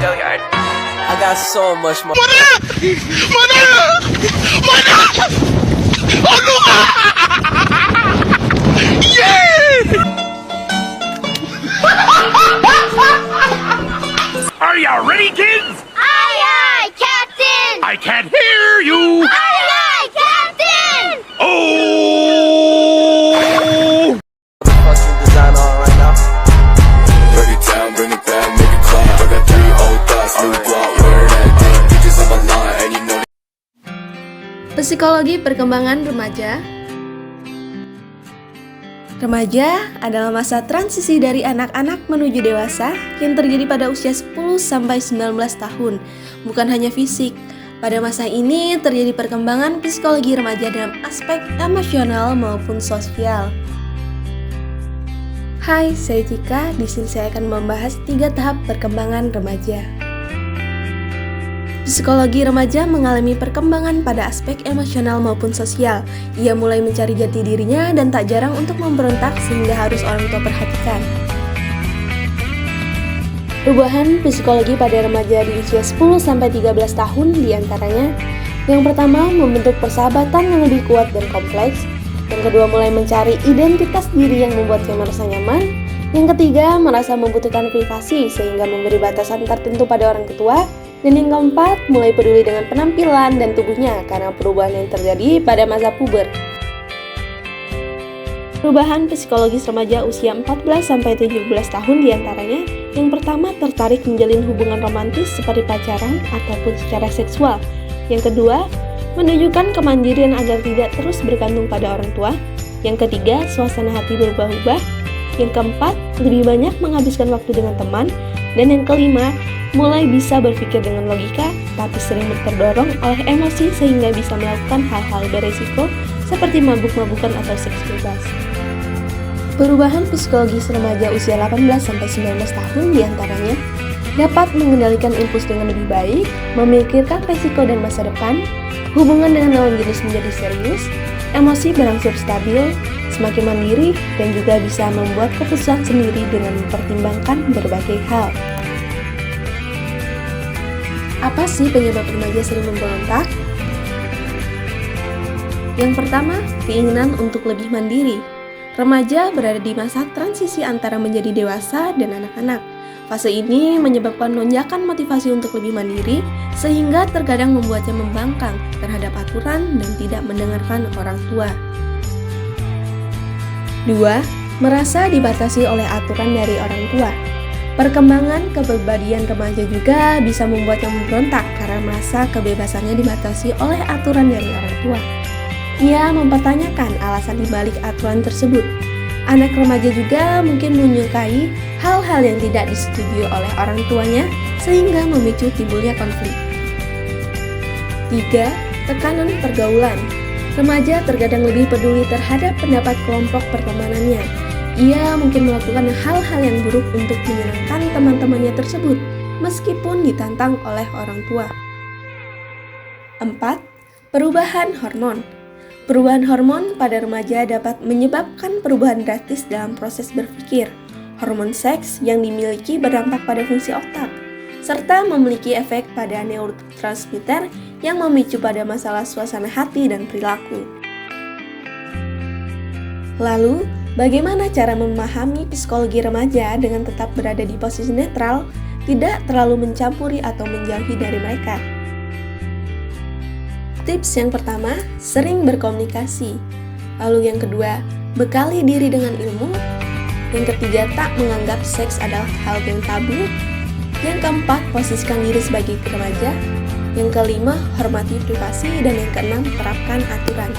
I got so much more. Are you ready, kids? Aye, aye, Captain! I can't hear you. Aye, aye, Captain! Oh! Fucking design on right now. Break it down, bring it back, make it clap. I got 3 old thoughts, new block, where that thing. Bitches on my line, and you know. Psikologi perkembangan remaja. Remaja adalah masa transisi dari anak-anak menuju dewasa yang terjadi pada usia 10-19 tahun. Bukan hanya fisik, pada masa ini terjadi perkembangan psikologi remaja dalam aspek emosional maupun sosial. Hai, saya Cika. Di sini saya akan membahas 3 tahap perkembangan remaja. Psikologi remaja mengalami perkembangan pada aspek emosional maupun sosial. Ia mulai mencari jati dirinya dan tak jarang untuk memberontak sehingga harus orang tua perhatikan. Perubahan psikologi pada remaja di usia 10-13 tahun diantaranya: yang pertama, membentuk persahabatan yang lebih kuat dan kompleks. Yang kedua, mulai mencari identitas diri yang membuatnya merasa nyaman. Yang ketiga, merasa membutuhkan privasi sehingga memberi batasan tertentu pada orang tua. Dan yang keempat, mulai peduli dengan penampilan dan tubuhnya karena perubahan yang terjadi pada masa puber. Perubahan psikologis remaja usia 14-17 tahun diantaranya: yang pertama, tertarik menjalin hubungan romantis seperti pacaran ataupun secara seksual. Yang kedua, menunjukkan kemandirian agar tidak terus bergantung pada orang tua. Yang ketiga, suasana hati berubah-ubah. Yang keempat, lebih banyak menghabiskan waktu dengan teman. Dan yang kelima, mulai bisa berpikir dengan logika, tapi sering terdorong oleh emosi sehingga bisa melakukan hal-hal beresiko seperti mabuk-mabukan atau seks bebas. Perubahan psikologis remaja usia 18-19 tahun diantaranya: dapat mengendalikan impuls dengan lebih baik, memikirkan resiko dan masa depan, hubungan dengan lawan jenis menjadi serius, emosi berangsur stabil, semakin mandiri, dan juga bisa membuat keputusan sendiri dengan mempertimbangkan berbagai hal. Apa sih penyebab remaja sering memberontak? Yang pertama, keinginan untuk lebih mandiri. Remaja berada di masa transisi antara menjadi dewasa dan anak-anak. Fase ini menyebabkan lonjakan motivasi untuk lebih mandiri, sehingga terkadang membuatnya membangkang terhadap aturan dan tidak mendengarkan orang tua. 2. Merasa dibatasi oleh aturan dari orang tua. Perkembangan kepribadian remaja juga bisa membuatnya memberontak karena merasa kebebasannya dibatasi oleh aturan dari orang tua. Ia mempertanyakan alasan dibalik aturan tersebut. Anak remaja juga mungkin menyukai hal-hal yang tidak disetujui oleh orang tuanya sehingga memicu timbulnya konflik. 3. Tekanan pergaulan. Remaja terkadang lebih peduli terhadap pendapat kelompok pertemanannya. Ia mungkin melakukan hal-hal yang buruk untuk menyenangkan teman-temannya tersebut, meskipun ditantang oleh orang tua. 4. Perubahan hormon. Perubahan hormon pada remaja dapat menyebabkan perubahan drastis dalam proses berpikir. Hormon seks yang dimiliki berdampak pada fungsi otak, serta memiliki efek pada neurotransmitter yang memicu pada masalah suasana hati dan perilaku. Lalu, bagaimana cara memahami psikologi remaja dengan tetap berada di posisi netral, tidak terlalu mencampuri atau menjauhi dari mereka? Tips yang pertama, sering berkomunikasi. Lalu yang kedua, bekali diri dengan ilmu. Yang ketiga, tak menganggap seks adalah hal yang tabu. Yang keempat, posisikan diri sebagai remaja. Yang kelima, hormati privasi. Dan yang keenam, terapkan aturan.